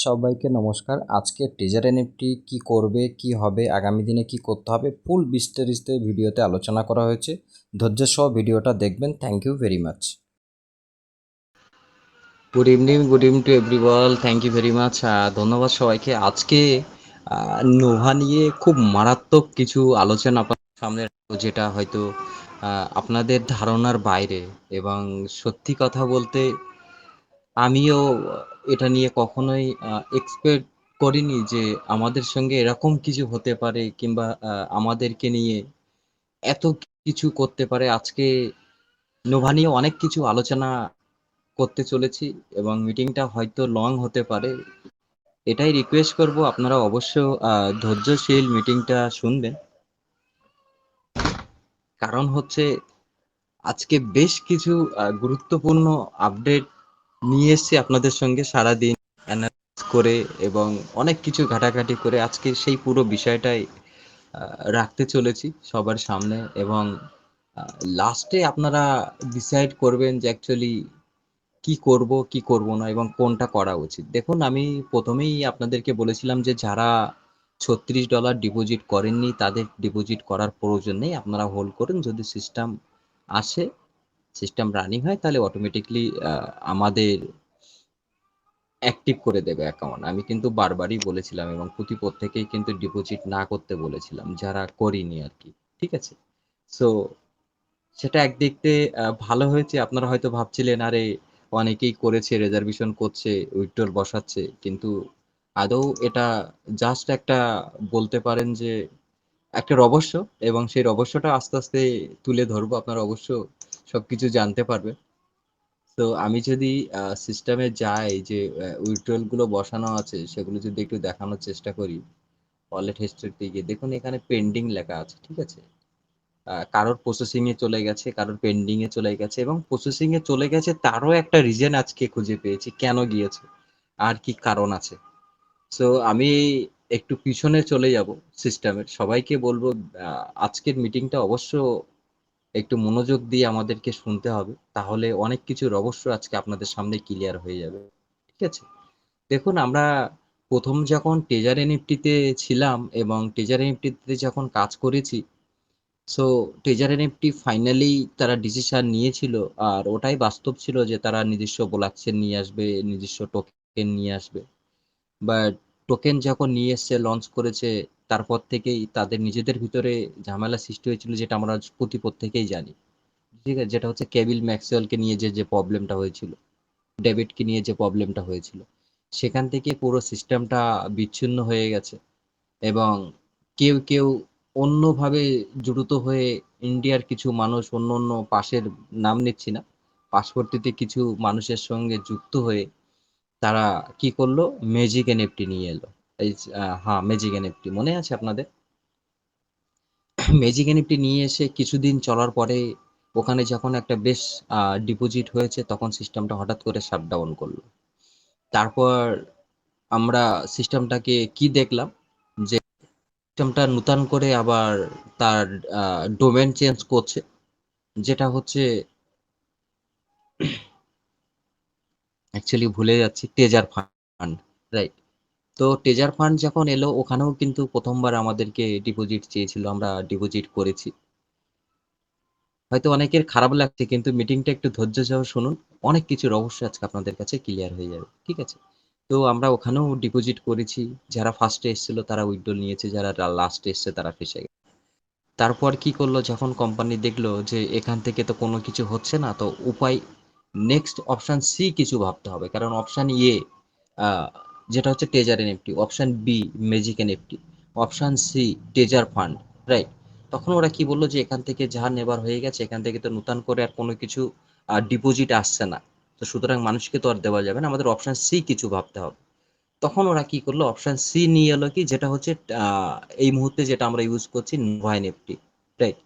সবাইকে নমস্কার। আজকে টিজার এনএফটি কি করবে, কি হবে, আগামী দিনে কি করতে হবে, ফুল বিস্তারিত ভিডিওতে আলোচনা করা হয়েছে। ধৈর্য সহ ভিডিওটা দেখবেন। Thank you very much. Good evening to everyone. Thank you very much. ধন্যবাদ সবাইকে। আজকে নোভা নিয়ে খুব মারাত্মক কিছু আলোচনা আপনার সামনে রাখবো, যেটা হয়তো আপনাদের ধারণার বাইরে। এবং সত্যি কথা বলতে আমিও এটা নিয়ে কখনোই এক্সপেক্ট করিনি যে আমাদের সঙ্গে এরকম কিছু হতে পারে, কিংবা আমাদেরকে নিয়ে এত কিছু করতে পারে। আজকে নোভা নিয়ে অনেক কিছু আলোচনা করতে চলেছি এবং মিটিংটা হয়তো লং হতে পারে। এটাই রিকোয়েস্ট করব, আপনারা অবশ্য ধৈর্যশীল মিটিংটা শুনবেন। কারণ হচ্ছে আজকে বেশ কিছু গুরুত্বপূর্ণ আপডেট নিয়ে এসেছি আপনাদের সঙ্গে সারাদিন অ্যানালাইজ করে এবং অনেক কিছু ঘাটাঘাটি করে আজকে সেই পুরো বিষয়টাই রাখতে চলেছি সবার সামনে। এবং লাস্টে আপনারা ডিসাইড করবেন যে অ্যাকচুয়ালি কি করব কি করব না এবং কোনটা করা উচিত। দেখুন, আমি প্রথমেই আপনাদেরকে বলেছিলাম যে যারা $36 ডিপোজিট করেননি তাদের ডিপোজিট করার প্রয়োজন নেই, আপনারা হোল্ড করুন। যদি সিস্টেম আসে, সিস্টেম রানিং হয়, তাহলে অটোমেটিকলি আমাদের অ্যাক্টিভ করে দেবে অ্যাকাউন্ট। আমি কিন্তু বারবারই বলেছিলাম এবং প্রত্যেকেই কিন্তু ডিপোজিট না করতে বলেছিলাম, যারা করিনি আর কি। ঠিক আছে? সো সেটা একদিক দিয়ে ভালো হয়েছে। আপনারা হয়তো ভাবছিলেন, আরে অনেকেই করেছে, রিজার্ভেশন করছে, উইথড্রল বসাচ্ছে। কিন্তু আদৌ এটা জাস্ট একটা, বলতে পারেন যে একটা রহস্য। এবং সেই রহস্যটা আস্তে আস্তে তুলে ধরবো, আপনারা অবশ্য সবকিছু জানতে পারবেন। তো আমি যদি সিস্টেমে যাই, যে উইথড্রল গুলো বসানো আছে সেগুলো যদি একটু দেখানোর চেষ্টা করি, ওয়ালেট হিস্ট্রিতে গিয়ে দেখুন এখানে পেন্ডিং লেখা আছে। ঠিক আছে? কারোর প্রসেসিং এ চলে গেছে, কারোর পেন্ডিং এ চলে গেছে, এবং প্রসেসিং এ চলে গেছে তারও একটা রিজন আজকে খুঁজে পেয়েছি কেন গিয়েছে আর কি কারণ আছে। সো আমি একটু পিছনে চলে যাব সিস্টেমের। সবাইকে বলবো আজকের মিটিংটা অবশ্য একটু মনোযোগ দিয়ে আমাদেরকে শুনতে হবে, তাহলে অনেক কিছুর অবশ্য আজকে আপনাদের সামনে ক্লিয়ার হয়ে যাবে। ঠিক আছে? দেখুন, আমরা প্রথম যখন টেজার এনএফটিতে ছিলাম এবং টেজার এনএফটিতে যখন কাজ করেছি, সো টেজার এনএফটি ফাইনালি তারা ডিসিশন নিয়েছিল, আর ওটাই বাস্তব ছিল যে তারা নিজস্ব ব্লকচেন নিয়ে আসবে, নিজস্ব টোকেন নিয়ে আসবে। বাট টোকেন যখন নিয়ে এসছে, লঞ্চ করেছে, তারপর থেকেই তাদের নিজেদের ভিতরে ঝামেলা সৃষ্টি হয়েছিল, যেটা আমরা প্রত্যেকেই জানি। ঠিক আছে? যেটা হচ্ছে কেবিল ম্যাক্সওয়েলকে নিয়ে যে প্রবলেমটা হয়েছিল, ডেভিডকে নিয়ে যে প্রবলেমটা হয়েছিল, সেখান থেকে পুরো সিস্টেমটা বিচ্ছিন্ন হয়ে গেছে। এবং কেউ অন্যভাবে জড়িত হয়ে, ইন্ডিয়ার কিছু মানুষ অন্য অন্য পাশের, নাম নিচ্ছি না, পার্শ্ববর্তীতে কিছু মানুষের সঙ্গে যুক্ত হয়ে তারা কি করলো, ম্যাজিক এনএফটি নিয়ে এলো। এই হ্যাঁ, ম্যাজিক এনএফটি মনে আছে আপনাদের? ম্যাজিক এনএফটি নিয়ে এসে কিছুদিন চলার পরে ওখানে যখন একটা বেশ ডিপোজিট হয়েছে, তখন সিস্টেমটা হঠাৎ করে শাটডাউন করলো। তারপর আমরা সিস্টেমটাকে কি দেখলাম, যে সিস্টেমটা নূতন করে আবার তার ডোমেন চেঞ্জ করছে, যেটা হচ্ছে অ্যাকচুয়ালি ভুলে যাচ্ছি, টেজার ফান্ড। রাইট? তো টেজার ফান্ড যখন এলো, ওখানেও কিন্তু প্রথমবার আমাদেরকে ডিপোজিট চেয়েছিল, আমরা ডিপোজিট করেছি। হয়তো অনেকের খারাপ লাগছে, কিন্তু মিটিংটা একটু ধৈর্য সহ শুনুন। অনেক কিছু রহস্য আজকে আপনাদের কাছে ক্লিয়ার হয়ে যাবে। ঠিক আছে? তো আমরা ওখানেও ডিপোজিট করেছি। যারা ফার্স্টে এসেছিল তারা উইথড্রল নিয়েছে, যারা লাস্টে এসছে তারা ফেঁসে গেছে। তারপর কি করলো, যখন কোম্পানি দেখলো যে এখান থেকে তো কোনো কিছু হচ্ছে না, তো উপায়, নেক্সট অপশন সি কিছু ভাবতে হবে। কারণ অপশন এ যেটা হচ্ছে টেজার NFT, option B magic NFT, option C taser fund. Right? তখন ওরা কি বললো, যে এখান থেকে যা নেবার হয়ে গেছে, এখান থেকে তো নতুন করে আর কোনো কিছু ডিপোজিট আসছে না, তো সুতরাং মানুষকে তো আর দেওয়া যাবে না, আমাদের অপশন সি কিছু ভাবতে হবে। তখন ওরা কি করলো, অপশন সি নিয়ে এলো, কি যেটা হচ্ছে আহ, এই মুহূর্তে যেটা আমরা ইউজ করছি, Nova NFT. Right?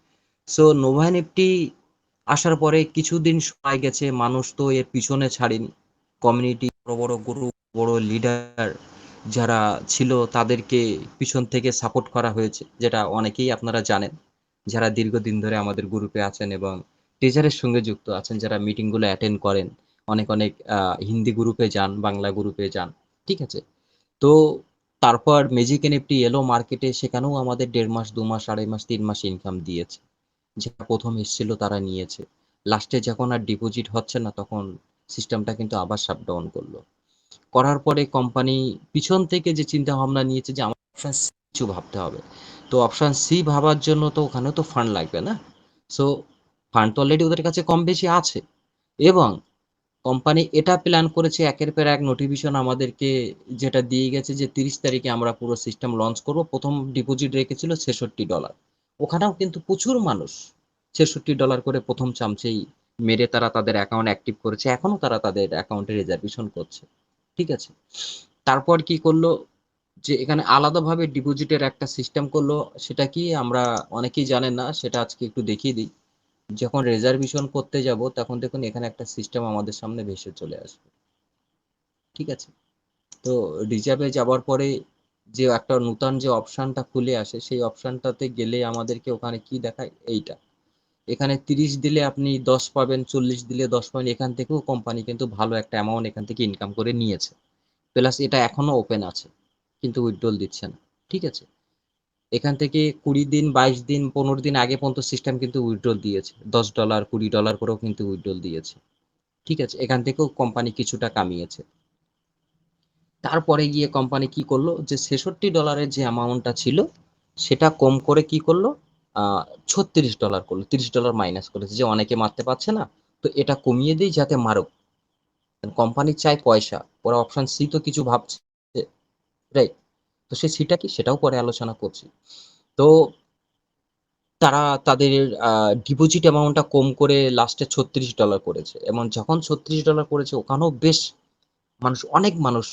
So Nova NFT আসার পরে কিছুদিন সময় গেছে, মানুষ তো এর পিছনে ছাড়েনি। কমিউনিটি, বড় বড় গ্রুপ, বড় লিডার যারা ছিল, তাদেরকে পিছন থেকে সাপোর্ট করা হয়েছে, যেটা অনেকেই আপনারা জানেন, যারা দীর্ঘদিন ধরে আমাদের গ্রুপে আছেন এবং টিচারের সঙ্গে যুক্ত আছেন, যারা মিটিংগুলো অ্যাটেন্ড করেন। অনেক অনেক হিন্দি গ্রুপে যান, বাংলা গ্রুপে যান। ঠিক আছে? তো তারপর ম্যাজিক এনএফটি এলো মার্কেটে, সেখানেও আমাদের 1.5 মাস 2 মাস 2.5 মাস 3 মাস ইনকাম দিয়েছে। যারা প্রথম এসেছিল তারা নিয়েছে। লাস্টে যখন আর ডিপোজিট হচ্ছে না তখন সিস্টেমটা কিন্তু আবার শাটডাউন করলো। করার পরে কোম্পানি পিছন থেকে যে চিন্তা ভাবনা নিয়েছে যে আমার অপশন সি কিছু ভাবতে হবে। তো অপশন সি ভাবার জন্য তো ওখানেও তো ফান্ড লাগবে না। সো ফান্ড তো অলরেডি ওদের কাছে কম বেশি আছে, এবং কোম্পানি এটা প্ল্যান করেছে একের পর এক নোটিফিকেশন আমাদেরকে যেটা দিয়ে গেছে যে 30 তারিখে আমরা পুরো সিস্টেম লঞ্চ করব। প্রথম ডিপোজিট রেখেছিল $66। ওখানেও কিন্তু প্রচুর মানুষ $66 করে প্রথম চামচেই মেরে তারা তাদের অ্যাকাউন্ট অ্যাক্টিভ করেছে, এখনো তারা তাদের অ্যাকাউন্টে রিজার্ভেশন করছে। ঠিক আছে, তারপর কি করলো যে এখানে আলাদাভাবে ডিপোজিটের একটা সিস্টেম করলো। সেটা কি আমরা অনেকেই জানেন না, সেটা আজকে একটু দেখিয়ে দিই। যখন রিজার্ভেশন করতে যাব তখন দেখুন এখানে একটা সিস্টেম আমাদের সামনে ভেসে চলে আসবে। ঠিক আছে, তো রিজার্ভে যাওয়ার পরে যে একটা নতুন যে অপশনটা খুলে আসে সেই অপশনটাতে গেলে আমাদেরকে ওখানে কি দেখায় এইটা। এখানে 30 দিলে আপনি 10 পাবেন, 40 দিলে 10 পাবেন। এখান থেকেও কোম্পানি কিন্তু ভালো একটা অ্যামাউন্ট এখান থেকে ইনকাম করে নিয়েছে। প্লাস এটা এখনো ওপেন আছে কিন্তু উইথড্রল দিচ্ছে না। ঠিক আছে, এখান থেকে 20 দিন 22 দিন 15 দিন আগে পর্যন্ত সিস্টেম কিন্তু উইথড্রল দিয়েছে, $10 $20 করেও কিন্তু উইথড্রল দিয়েছে। ঠিক আছে, এখান থেকেও কোম্পানি কিছুটা কামিয়েছে। তারপরে গিয়ে কোম্পানি কি করলো যে $66 যে অ্যামাউন্টটা ছিল সেটা কম করে কি করলো, $36 করলো, $30 মাইনাস করেছে যে অনেকে মারতে পারছে না, তো এটা কমিয়ে দিই যাতে মারুক। কোম্পানি চায় পয়সা, ওরা অপশন সি তো কিছু ভাবছে, রাইট? তো সেই সিটা কি সেটাও পরে আলোচনা করছি। তো তারা তাদের ডিপোজিট অ্যামাউন্টটা কম করে লাস্টে $36 করেছে, এবং যখন $36 করেছে ওখানেও বেশ মানুষ, অনেক মানুষ,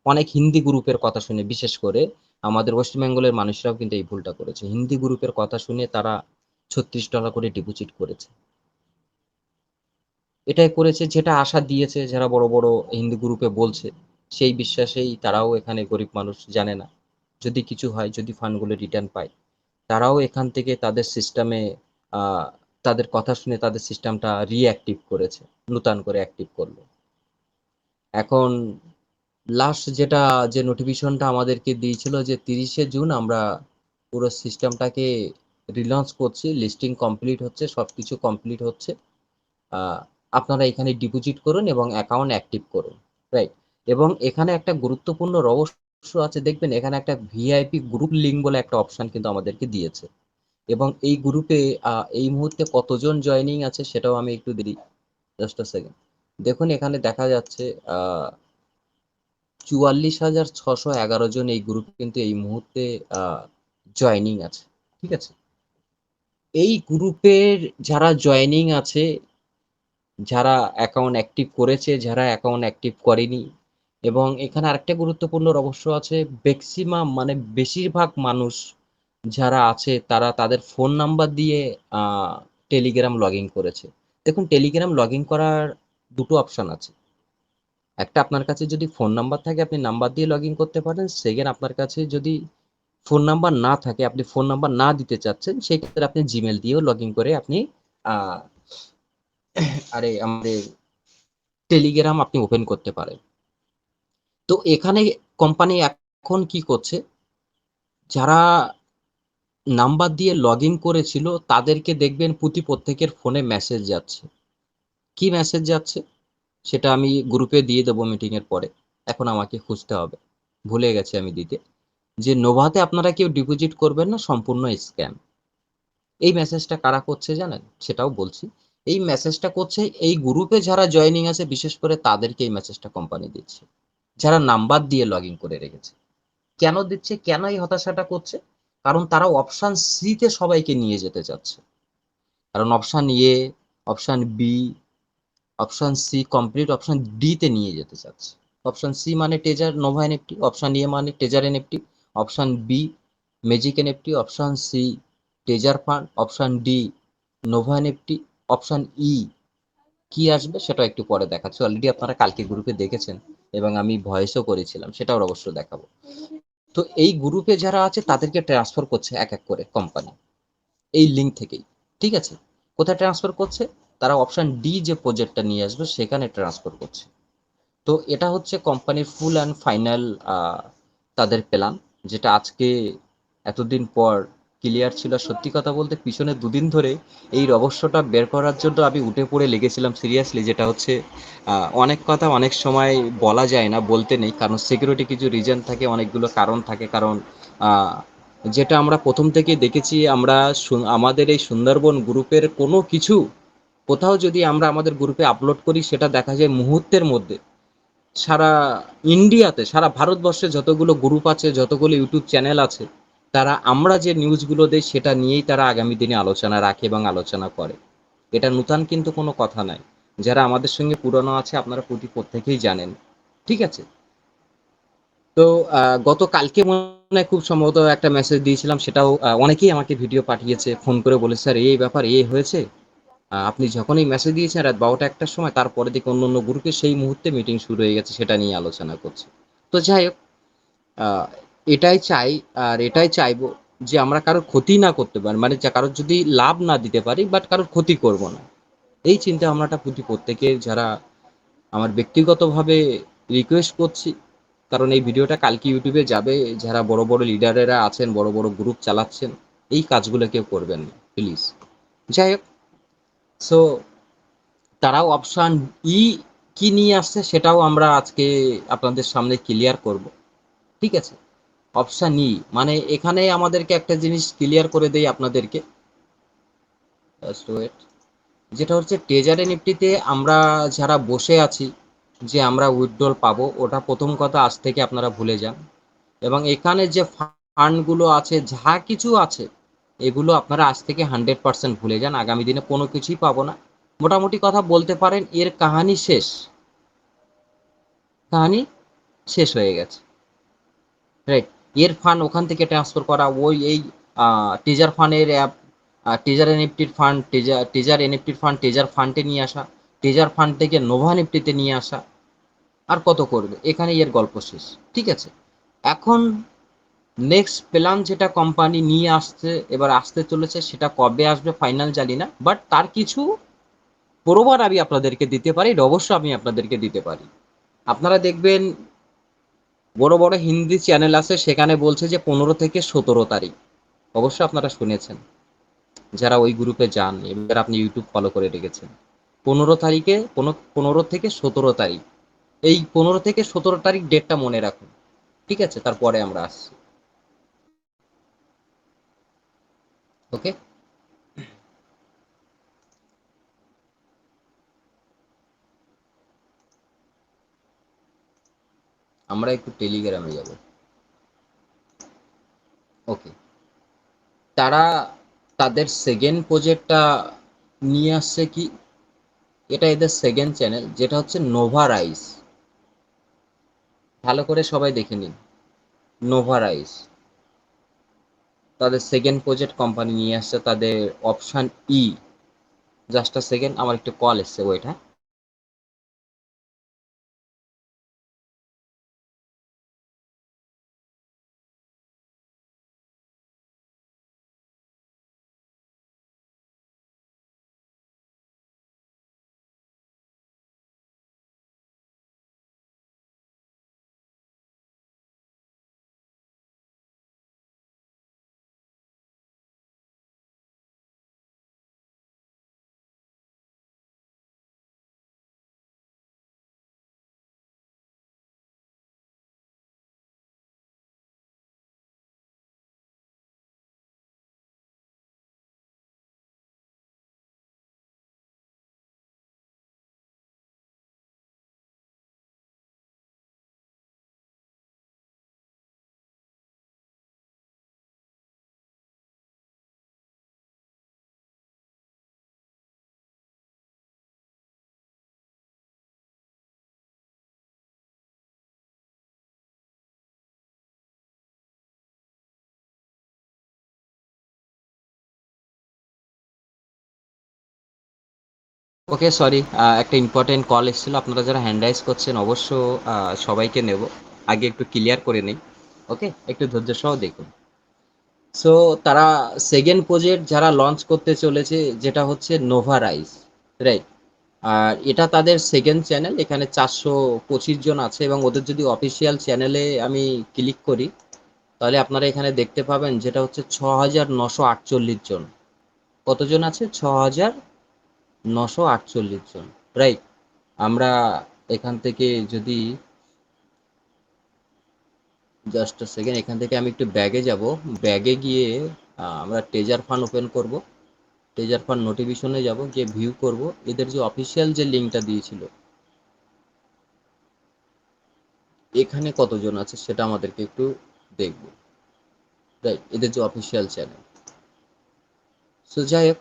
অনেক হিন্দি গ্রুপের কথা শুনে, বিশেষ করে আমাদের ওয়েস্ট বেঙ্গলের মানুষরাও কিন্তু এই ভুলটা করেছে। হিন্দি গ্রুপের কথা শুনে তারা $36 করে ডিপোজিট করেছে। এটাই করেছে যেটা আশা দিয়েছে যারা বড় বড় হিন্দি গ্রুপে বলছে, সেই বিশ্বাসেই তারাও এখানে গরিব মানুষ জানে না যদি কিছু হয়, যদি ফান্ডগুলো রিটার্ন পায়, তারাও এখান থেকে তাদের সিস্টেমে তাদের কথা শুনে তাদের সিস্টেমটা রিঅ্যাক্টিভ করেছে, নতুন করে অ্যাক্টিভ করলো। এখন লাস্ট যেটা যে নোটিফিকেশনটা আমাদেরকে দিয়েছিল যে 30শে জুন আমরা পুরো সিস্টেমটাকে রিলঞ্চ করছি, লিস্টিং কমপ্লিট হচ্ছে, সব কিছু কমপ্লিট হচ্ছে, আহ, আপনারা এখানে ডিপোজিট করুন এবং অ্যাকাউন্ট অ্যাক্টিভ করুন, রাইট? এবং এখানে একটা গুরুত্বপূর্ণ রহস্য আছে, দেখবেন এখানে একটা ভিআইপি গ্রুপ লিঙ্ক বলে একটা অপশন কিন্তু আমাদেরকে দিয়েছে, এবং এই গ্রুপে এই মুহূর্তে কতজন জয়েনিং আছে সেটাও আমি একটু দিই, জাস্ট আ সেকেন্ড। দেখুন এখানে দেখা যাচ্ছে 44,611 জন এই গ্রুপে কিন্তু এই মুহূর্তে জয়েনিং আছে। ঠিক আছে, এই গ্রুপের যারা জয়েনিং আছে, যারা অ্যাকাউন্ট অ্যাক্টিভ করেছে, যারা অ্যাকাউন্ট অ্যাক্টিভ করেনি, এবং এখানে আরেকটা গুরুত্বপূর্ণ রহস্য আছে, ম্যাক্সিমাম মানে বেশিরভাগ মানুষ যারা আছে তারা তাদের ফোন নাম্বার দিয়ে টেলিগ্রাম লগ ইন করেছে। দেখুন টেলিগ্রাম লগ ইন করার দুটো অপশন আছে। একটা, আপনার কাছে যদি ফোন নাম্বার থাকে আপনি নাম্বার দিয়ে লগ ইন করতে পারেন। সেকেন্ড, আপনার কাছে যদি ফোন নাম্বার না থাকে, আপনি ফোন নাম্বার না দিতে চাচ্ছেন, সেই ক্ষেত্রে আপনি জিমেল দিয়েও লগ ইন করে আপনি আহ, আমাদের টেলিগ্রাম আপনি ওপেন করতে পারেন। তো এখানে কোম্পানি এখন কি করছে, যারা নাম্বার দিয়ে লগ ইন করেছিল তাদেরকে দেখবেন প্রত্যেকের ফোনে মেসেজ যাচ্ছে। কি মেসেজ যাচ্ছে সেটা আমি গ্রুপে দিয়ে দেবো মিটিং এর পরে, এখন আমাকে খুঁজতে হবে, ভুলে গেছি আমি দিতে। যে নোভাতে আপনারা কেউ ডিপোজিট করবেন না, সম্পূর্ণ স্ক্যাম। এই মেসেজটা কারা করছে জানেন, সেটাও বলছি। এই মেসেজটা করছে এই গ্রুপে যারা জয়েনিং আছে, বিশেষ করে তাদেরকে এই মেসেজটা কোম্পানি দিচ্ছে, যারা নাম্বার দিয়ে লগ ইন করে রেখেছে। কেন দিচ্ছে, কেন এই হতাশাটা করছে? কারণ তারা অপশন সি তে সবাইকে নিয়ে যেতে চাচ্ছে। কারণ option A, option B, option C complete, option D তে নিয়ে যেতে চাচ্ছে। অপশন সি মানে treasure Nova NFT, option A মানে treasure NFT, option B magic NFT, option C taser fund, option D Nova NFT, option E কি আসবে সেটা একটু পরে দেখাচ্ছি। অলরেডি আপনারা কালকে গ্রুপে দেখেছেন এবং আমি ভয়েসও করেছিলাম, সেটাও অবশ্য দেখাবো। তো এই গ্রুপে যারা আছে তাদেরকে ট্রান্সফার করছে এক এক করে কোম্পানি এই লিঙ্ক থেকেই। ঠিক আছে, কোথায় ট্রান্সফার করছে? তারা অপশন ডি যে প্রজেক্টটা নিয়ে আসবে সেখানে ট্রান্সফার করছে। তো এটা হচ্ছে কোম্পানির ফুল অ্যান্ড ফাইনাল তাদের পেলাম, যেটা আজকে এতদিন পর ক্লিয়ার ছিল। সত্যি কথা বলতে পিছনে দুদিন ধরে এই রহস্যটা বের করার জন্য আমি উঠে পড়ে লেগেছিলাম সিরিয়াসলি। যেটা হচ্ছে অনেক কথা অনেক সময় বলা যায় না, বলতে নেই, কারণ সিকিউরিটি কিছু রিজন থাকে, অনেকগুলো কারণ থাকে। কারণ আহ, যেটা আমরা প্রথম থেকে দেখেছি, আমরা আমাদের এই সুন্দরবন গ্রুপের কোনো কিছু কোথাও যদি আমরা আমাদের গ্রুপে আপলোড করি, সেটা দেখা যায় মুহূর্তের মধ্যে সারা ইন্ডিয়াতে, সারা ভারতবর্ষে যতগুলো গ্রুপ আছে, যতগুলো ইউটিউব চ্যানেল আছে, তারা আমরা যে নিউজগুলো দেই সেটা নিয়েই তারা আগামী দিনে আলোচনা রাখে এবং আলোচনা করে। এটা নূতন কিন্তু কোনো কথা নাই। যারা আমাদের সঙ্গে পুরনো আছে আপনারা প্রত্যেকেই জানেন। ঠিক আছে? তো গত কালকে মনে হয় খুব সম্ভবত একটা মেসেজ দিয়েছিলাম, সেটাও অনেকেই আমাকে ভিডিও পাঠিয়েছে, ফোন করে বলে, স্যার এই ব্যাপার এই হয়েছে। আপনি যখনই মেসেজ দিয়েছেন রাত 12টা 1টার সময়, তারপরে দেখি অন্য অন্য গ্রুপে সেই মুহূর্তে মিটিং শুরু হয়ে গেছে, সেটা নিয়ে আলোচনা করছে। তো যাই হোক, আহ, এটাই চাই, আর এটাই চাইবো যে আমরা কারোর ক্ষতি না করতে পারি, মানে যা কারোর যদি লাভ না দিতে পারি, বাট কারোর ক্ষতি করব না। এই চিন্তা ভাবনাটা প্রত্যেকের, যারা আমার ব্যক্তিগতভাবে রিকোয়েস্ট করছি। কারণ এই ভিডিওটা কালকে ইউটিউবে যাবে। যারা বড় বড় লিডারেরা আছেন, বড় বড় গ্রুপ চালাচ্ছেন, এই কাজগুলো কেউ করবেন না প্লিজ। যাই হোক, সো তারাও অপশান ই কি নিয়ে আসছে সেটাও আমরা আজকে আপনাদের সামনে ক্লিয়ার করব। ঠিক আছে? অপশান ই মানে এখানে আমাদেরকে একটা জিনিস ক্লিয়ার করে দেই আপনাদেরকে। Just wait. যেটা হচ্ছে ট্রেজারি নিফটিতে আমরা যারা বসে আছি যে আমরা উইথড্রল পাবো, ওটা প্রথম কথা আজ থেকে আপনারা ভুলে যান। এবং এখানে যে ফান্ডগুলো আছে, যা কিছু আছে, এগুলো আপনারা আজ থেকে 100% ভুলে যান। আগামী দিনে কোনো কিছুই পাবো না। মোটামুটি কথা বলতে পারেন এর কাহানি শেষ। কাহানি শেষ হয়ে গেছে। রাইট? এর ফান্ড ওখান থেকে ট্রান্সফার করা, ওই এই টেজার ফান্ডের অ্যাপ, টেজার এনএফটির ফান্ড, টেজার এনএফটির ফান্ড টেজার ফান্ডে নিয়ে আসা, টেজার ফান্ড থেকে নোভা নিফটিতে নিয়ে আসা, আর কত করবে, এখানে এর গল্প শেষ। ঠিক আছে? এখন নেক্সট প্ল্যান যেটা কোম্পানি নিয়ে আসছে, এবার আসতে চলেছে, সেটা কবে আসবে ফাইনাল জানি না, বাট তার কিছু প্রমাণ আমি আপনাদেরকে দিতে পারি, অবশ্য আমি আপনাদেরকে দিতে পারি। আপনারা দেখবেন বড় বড় হিন্দি চ্যানেল আছে, সেখানে বলছে যে 15 থেকে 17 তারিখ। অবশ্য আপনারা শুনেছেন, যারা ওই গ্রুপে যান, এবার আপনি ইউটিউব ফলো করে রেখেছেন। 15 তারিখে, 15 থেকে 17 তারিখ, এই 15 থেকে 17 তারিখ ডেটটা মনে রাখুন। ঠিক আছে? তারপরে আমরা আসছি। ওকে? আমরা একটু টেলিগ্রামে যাব। ওকে। তারা তাদের সেকেন্ড প্রজেক্টটা নিয়ে আসছে কি, এটা এদের সেকেন্ড চ্যানেল, যেটা হচ্ছে নোভা রাইস। ভালো করে সবাই দেখে নিন। নোভা রাইস তাদের সেকেন্ড প্রজেক্ট কোম্পানি নিয়ে আসছে, তাদের অপশান ই। জাস্ট আ সেকেন্ড, আমার একটু কল এসছে, ওইটা। ওকে, সরি, একটা ইম্পর্টেন্ট কল এসেছিল। আপনারা যারা হ্যান্ড রাইজ করছেন অবশ্য সবাইকে নেব, আগে একটু ক্লিয়ার করে নেই। ওকে, একটু ধৈর্য সহ দেখুন। সো তারা সেকেন্ড প্রজেক্ট যারা লঞ্চ করতে চলেছে, যেটা হচ্ছে নোভা রাইস। রাইট? আর এটা তাদের সেকেন্ড চ্যানেল, এখানে 425 জন আছে, এবং ওদের যদি অফিসিয়াল চ্যানেলে আমি ক্লিক করি তাহলে আপনারা এখানে দেখতে পাবেন যেটা হচ্ছে 6,948 জন। কতজন আছে? 6,948 জন, রাইট। আমরা এখান থেকে যদি জাস্ট সেকেন্ড, এখান থেকে আমি একটু ব্যাগে যাব, ব্যাগে গিয়ে আমরা টেজার ফান ওপেন করব, টেজার ফান নোটিফিকেশনে যাব, গিয়ে ভিউ করব এদের যে অফিসিয়াল যে লিঙ্কটা দিয়েছিল এখানে কতজন আছে সেটা আমাদেরকে একটু দেখব, রাইট, এদের যে অফিসিয়াল চ্যানেল। সো যাই হোক,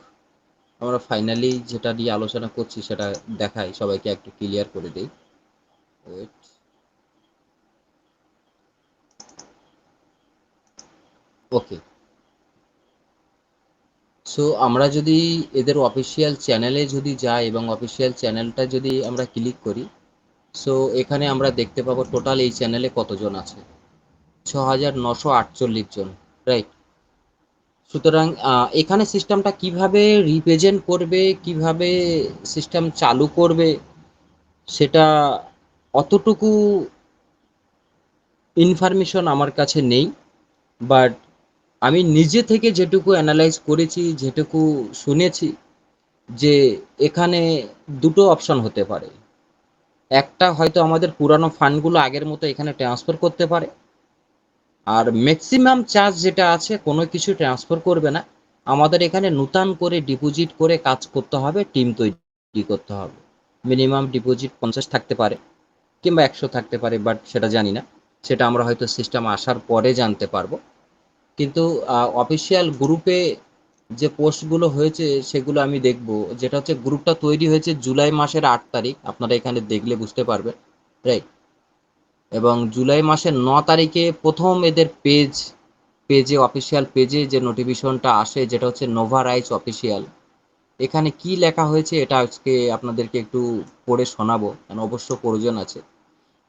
আমরা ফাইনালি যেটা নিয়ে আলোচনা করছি সেটা দেখাই, সবাইকে একটু ক্লিয়ার করে দিই। ওয়েট, ওকে। সো আমরা যদি এদের অফিসিয়াল চ্যানেলে যদি যাই এবং অফিসিয়াল চ্যানেলটা যদি আমরা ক্লিক করি, সো এখানে আমরা দেখতে পাবো টোটাল এই চ্যানেলে কতজন আছে, 6,948 জন, রাইট। সুতরাং এখানে সিস্টেমটা কিভাবে রিপ্রেজেন্ট করবে, কিভাবে সিস্টেম চালু করবে, সেটা অতটুকু ইনফরমেশন আমার কাছে নেই। বাট আমি নিজে থেকে যেটুকু অ্যানালাইজ করেছি, যেটুকু শুনেছি, যে এখানে দুটো অপশন হতে পারে। একটা হয়তো আমাদের পুরানো ফান্ডগুলো আগের মতো এখানে ট্রান্সফার করতে পারে, আর ম্যাক্সিমাম চার্জ যেটা আছে কোনো কিছু ট্রান্সফার করবে না, আমাদের এখানে নূতন করে ডিপোজিট করে কাজ করতে হবে, টিম তৈরি করতে হবে। মিনিমাম ডিপোজিট 50 থাকতে পারে কিংবা 100 থাকতে পারে, বাট সেটা জানি না, সেটা আমরা হয়তো সিস্টেম আসার পরে জানতে পারবো। কিন্তু অফিসিয়াল গ্রুপে যে পোস্টগুলো হয়েছে সেগুলো আমি দেখব, যেটা হচ্ছে গ্রুপটা তৈরি হয়েছে জুলাই মাসের 8 তারিখ, আপনারা এখানে দেখলে বুঝতে পারবেন, রাইট। এবং জুলাই মাসের 9 তারিখে প্রথম এদের পেজে অফিসিয়াল পেজে যে নোটিফিকেশনটা আসে যেটা হচ্ছে নোভা রাইস অফিসিয়াল, এখানে কি লেখা হয়েছে এটা আজকে আপনাদেরকে একটু পড়ে শোনাবো, কারণ অবশ্য প্রয়োজন আছে।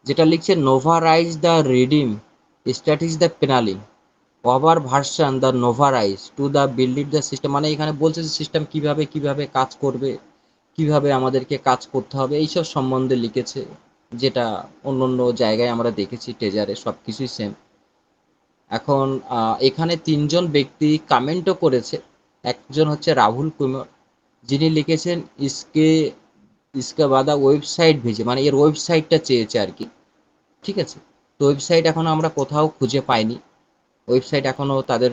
যেটা লিখছে, Nova rise the redeem status the penalizing over version the Nova rise to the build the system, মানে এখানে বলছে যে সিস্টেম কিভাবে কিভাবে কাজ করবে, কিভাবে আমাদেরকে কাজ করতে হবে, এইসব সম্বন্ধে লিখেছে, যেটা অন্য অন্য জায়গায় আমরা দেখেছি টেজারে সব কিছুই সেম। এখন এখানে তিনজন ব্যক্তি কমেন্টও করেছে। একজন হচ্ছে রাহুল কুমার, যিনি লিখেছেন ইসকে ইসকে বাদা ওয়েবসাইট ভেজে, মানে এর ওয়েবসাইটটা চেয়েছে আর কি, ঠিক আছে। তো ওয়েবসাইট এখনো আমরা কোথাও খুঁজে পাইনি, ওয়েবসাইট এখনও তাদের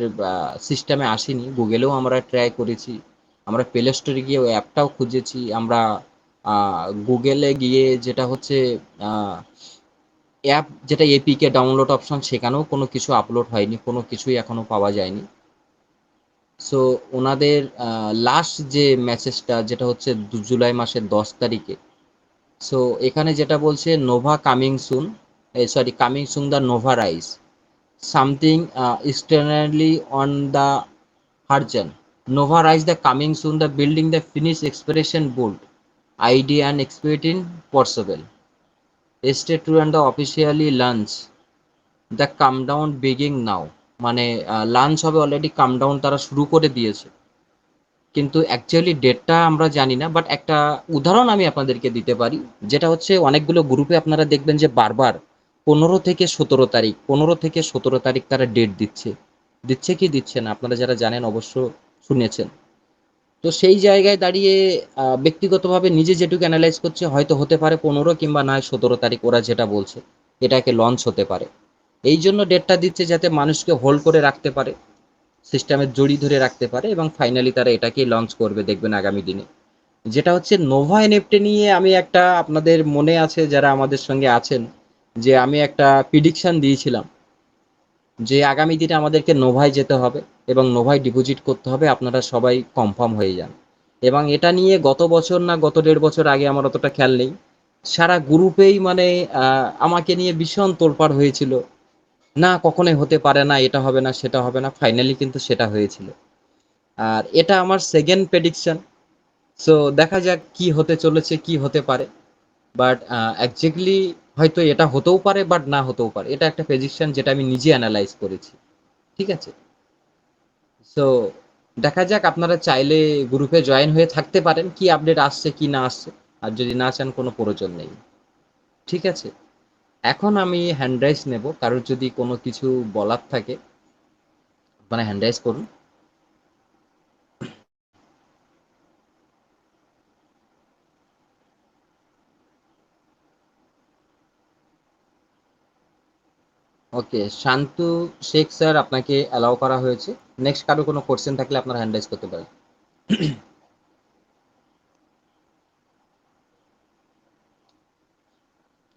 সিস্টেমে আসেনি, গুগলেও আমরা ট্রাই করেছি, আমরা প্লে স্টোরে গিয়ে ওই অ্যাপটাও খুঁজেছি, আমরা গুগলে গিয়ে যেটা হচ্ছে অ্যাপ, যেটা এপিকে ডাউনলোড অপশন, সেখানেও কোনো কিছু আপলোড হয়নি, কোনো কিছুই এখনও পাওয়া যায়নি। সো ওনাদের লাস্ট যে মেসেজটা যেটা হচ্ছে জুলাই মাসের 10 তারিখে, সো এখানে যেটা বলছে Nova coming soon, sorry, coming soon the Nova rice something externally on the horizon. Nova Rise the coming soon, the building the Finnish expression bold, idea and expecting possible. Stay true and the officially launch. The countdown beginning now. মানে lunch হবে already, come down তারা শুরু করে দিয়েছে, কিন্তু actually ডেটটা আমরা জানি না। বাট একটা উদাহরণ আমি আপনাদেরকে দিতে পারি, যেটা হচ্ছে অনেকগুলো গ্রুপে আপনারা দেখবেন যে বারবার 15 থেকে 17 তারিখ, 15 থেকে 17 তারিখ তারা ডেট দিচ্ছে, দিচ্ছে কি দিচ্ছে না, আপনারা যারা জানেন অবশ্য শুনেছেন। তো সেই জায়গায় দাঁড়িয়ে ব্যক্তিগতভাবে নিজে যেটুকু অ্যানালাইজ করছে, হয়তো হতে পারে 15 কিংবা নয় 17 তারিখ ওরা যেটা বলছে এটাকে লঞ্চ হতে পারে। এই জন্য ডেটটা দিচ্ছে যাতে মানুষকে হোল্ড করে রাখতে পারে, সিস্টেমে জড়ি ধরে রাখতে পারে, এবং ফাইনালি তারা এটাকেই লঞ্চ করবে দেখবেন আগামী দিনে। যেটা হচ্ছে নোভা এনএফটি নিয়ে আমি একটা, আপনাদের মনে আছে যারা আমাদের সঙ্গে আছেন, যে আমি একটা প্রিডিকশন দিয়েছিলাম যে আগামী দিনে আমাদেরকে নোভায় যেতে হবে এবং নোভায় ডিপোজিট করতে হবে, আপনারা সবাই কনফার্ম হয়ে যান। এবং এটা নিয়ে গত বছর না গত 1.5 বছর আগে, আমার অতটা খেয়াল নেই, সারা গ্রুপেই মানে আমাকে নিয়ে ভীষণ তোলপাড় হয়েছিল, না কখনোই হতে পারে না, এটা হবে না সেটা হবে না, ফাইনালি কিন্তু সেটা হয়েছিল। আর এটা আমার সেকেন্ড প্রেডিকশন। সো দেখা যাক কি হতে চলেছে, কি হতে পারে। বাট একজ্যাক্টলি হয়তো এটা হতেও পারে, বাট না হতেও পারে, এটা একটা প্রেডিকশন যেটা আমি নিজে অ্যানালাইজ করেছি, ঠিক আছে। সো দেখা যাক, আপনারা চাইলে গ্রুপে জয়েন হয়ে থাকতে পারেন, কি আপডেট আসছে কি না আসছে আর যদি না চান কোনো প্রয়োজন নেই। ঠিক আছে? এখন আমি হ্যান্ড রাইজ নেব, কারোর যদি কোনো কিছু বলার থাকে মানে হ্যান্ড রাইজ করুন। ওকে, শান্তু শেখ স্যার, আপনাকে অ্যালাউ করা হয়েছে। নেক্সট কারো কোনো কোশ্চেন থাকলে আপনারা হ্যান্ড রাইজ করতে পারেন।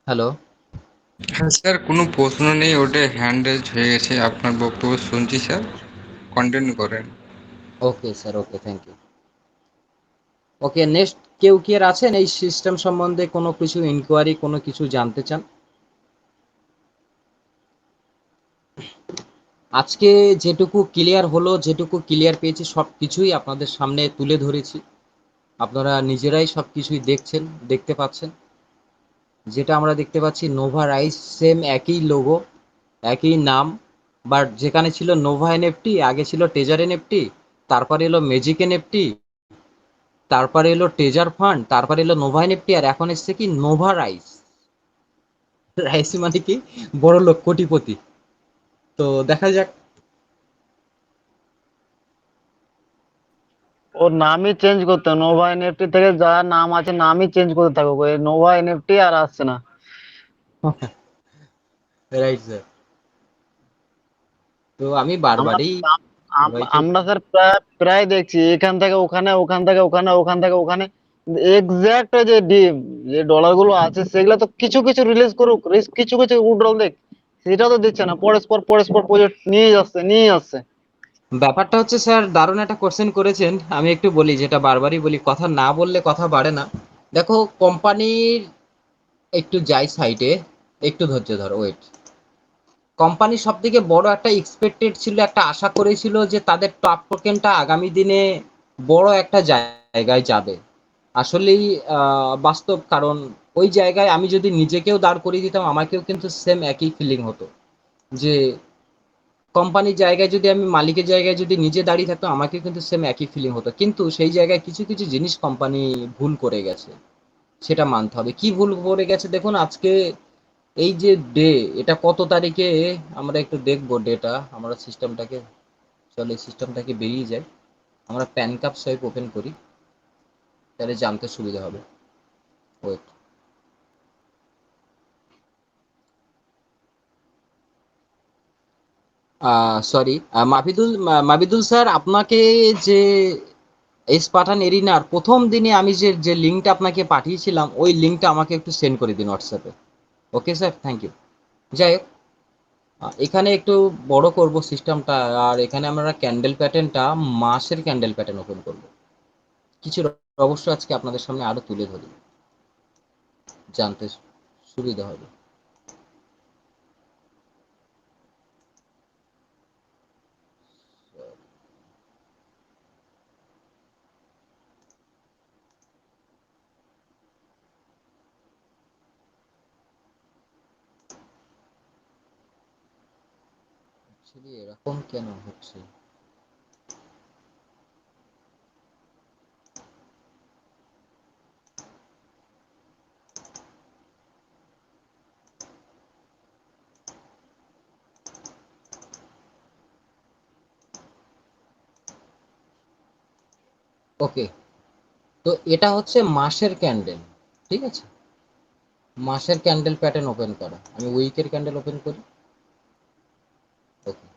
হ্যালো। হ্যাঁ স্যার, কোনো প্রশ্ন নেই, ওটা হ্যান্ড রেজ হয়ে গেছে। আপনার বক্তব্য শুনছি স্যার, কন্টিনিউ করেন। Okay sir, okay, thank you. Okay, next কেউ কি আর আছেন এই সিস্টেম সম্বন্ধে কোনো কিছু ইনকোয়ারি, কোনো কিছু জানতে চান? আজকে যেটুকু ক্লিয়ার হলো, যেটুকু ক্লিয়ার পেয়েছি সব কিছুই আপনাদের সামনে তুলে ধরেছি। আপনারা নিজেরাই সব কিছুই দেখছেন, দেখতে পাচ্ছেন। যেটা আমরা দেখতে পাচ্ছি, নোভা রাইস সেম একই লোগো, একই নাম, বাট যেখানে ছিল নোভা এনএফটি, আগে ছিল টেজার এনএফটি, তারপরে এলো ম্যাজিক এনএফটি, তারপরে এলো টেজার ফান্ড, তারপরে এলো নোভা এনএফটি, আর এখন এসছে কি নোভা রাইস। রাইস মানে কি, বড় লোক, কোটিপতি। তো দেখা যাক। ওর নামই চেঞ্জ করতে হবে। নোভা এনএফটি থেকে যা নাম আছে নামই চেঞ্জ করতে থাকুক, ওই নোভা এনএফটি আর আসছে না। Right sir. তো আমি আমরা বারবারই সবাইকে আমরা স্যার প্রায় প্রায় দেখছি এখান থেকে ওখানে, ওখান থেকে ওখানে, ওখান থেকে ওখানে, এক্সাক্ট যে যে ডলার গুলো আছে সেগুলো তো কিছু কিছু রিলিজ করুক, কিছু কিছু উইথড্রল দেখ, সেটা তো দিচ্ছে না। পরস্পর পরস্পর প্রজেক্ট নিয়ে যাচ্ছে নিয়ে যাচ্ছে। ব্যাপারটা হচ্ছে স্যার, দারুণ একটা কোশ্চেন করেছেন। আমি একটু বলি, যেটা বারবারই বলি, কথা না বললে কথা বাড়ে না। দেখো, কোম্পানির একটু যাই সাইডে, একটু ধৈর্য ধরো, ওয়েট। কোম্পানি সব থেকে বড় একটা এক্সপেক্টেড ছিল, একটা আশা করেছিল যে তাদের টপ টোকেনটা আগামী দিনে বড় একটা জায়গায় যাবে। আসলেই বাস্তব, কারণ ওই জায়গায় আমি যদি নিজেকেও দাঁড় করিয়ে দিতাম, আমাকেও কিন্তু সেম একই ফিলিং হতো যে কোম্পানির জায়গায় যদি আমি মালিকের জায়গায় যদি নিজে দাঁড়িয়ে থাকতাম, আমাকে কিন্তু সেম একই ফিলিং হতো। কিন্তু সেই জায়গায় কিছু কিছু জিনিস কোম্পানি ভুল করে গেছে, সেটা মানতে হবে। কি ভুল করে গেছে দেখুন, আজকে এই যে ডে, এটা কত তারিখে আমরা একটু দেখবো ডেটা, আমরা সিস্টেমটাকে, চলে সিস্টেমটাকে বেরিয়ে যায়, আমরা প্যান কার্ড সোয়াইপ ওপেন করি, তাহলে জানতে সুবিধা হবে। ওয়েট। সরি, মাবিদুল স্যার, আপনাকে যে এস পাঠান এরিনার প্রথম দিনে আমি যে যে লিঙ্কটা আপনাকে পাঠিয়েছিলাম, ওই লিঙ্কটা আমাকে একটু সেন্ড করে দিন হোয়াটসঅ্যাপে। Okay sir, thank you. যাই হোক, এখানে একটু বড় করব সিস্টেমটা, আর এখানে আমরা ক্যান্ডেল প্যাটার্নটা, মাসের ক্যান্ডেল প্যাটার্ন ওপেন করব। কিছু অবশ্য আজকে আপনাদের সামনে আরো তুলে ধরি, জানতে সুবিধা হবে। Actually এরকম কেন হচ্ছে? ওকে, তো এটা হচ্ছে মাসের ক্যান্ডেল, ঠিক আছে? মাসের ক্যান্ডেল প্যাটার্ন ওপেন করা, আমি উইকের ক্যান্ডেল ওপেন করি। ওকে,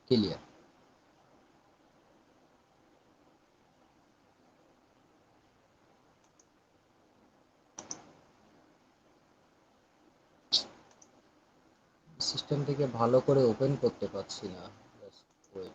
ক্লিয়ার। সিস্টেম থেকে ভালো করে ওপেন করতে পারছি না। Just wait.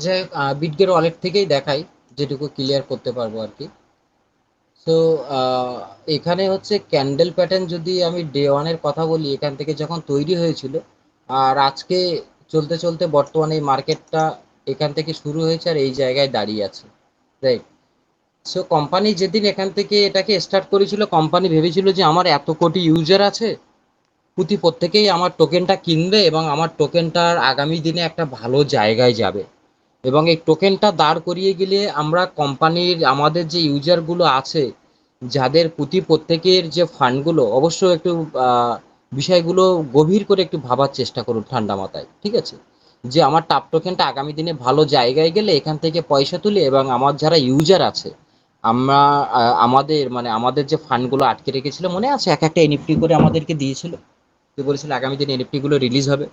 যাই হোক, বিটগেট ওয়ালেট থেকেই দেখাই, যেটুকু ক্লিয়ার করতে পারবো আর কি। সো এখানে হচ্ছে ক্যান্ডেল প্যাটার্ন, যদি আমি ডে ওয়ানের কথা বলি, এখান থেকে যখন তৈরি হয়েছিল আর আজকে চলতে চলতে বর্তমানে এই মার্কেটটা এখান থেকে শুরু হয়েছে আর এই জায়গায় দাঁড়িয়ে আছে, রাইট। সো কোম্পানি যেদিন এখান থেকে এটাকে স্টার্ট করেছিল, কোম্পানি ভেবেছিল যে আমার এত কোটি ইউজার আছে, প্রত্যেকেই আমার টোকেনটা কিনবে এবং আমার টোকেনটার আগামী দিনে একটা ভালো জায়গায় যাবে। এবং এই টোকেনটা দাঁড় করিয়ে গেলে আমরা কোম্পানির আমাদের যে ইউজারগুলো আছে, যাদের প্রত্যেকের যে ফান্ডগুলো, অবশ্য একটু বিষয়গুলো গভীর করে একটু ভাবার চেষ্টা করুন ঠান্ডা মাথায়, ঠিক আছে? যে আমার টাপ টোকেনটা আগামী দিনে ভালো জায়গায় গেলে এখান থেকে পয়সা তুলে, এবং আমার যারা ইউজার আছে, আমরা আমাদের মানে আমাদের যে ফান্ডগুলো আটকে রেখেছিল, মনে আছে এক একটা এনএফটি করে আমাদেরকে দিয়েছিল, যে বলেছিল আগামী দিনে এনএফটি গুলো রিলিজ হবে।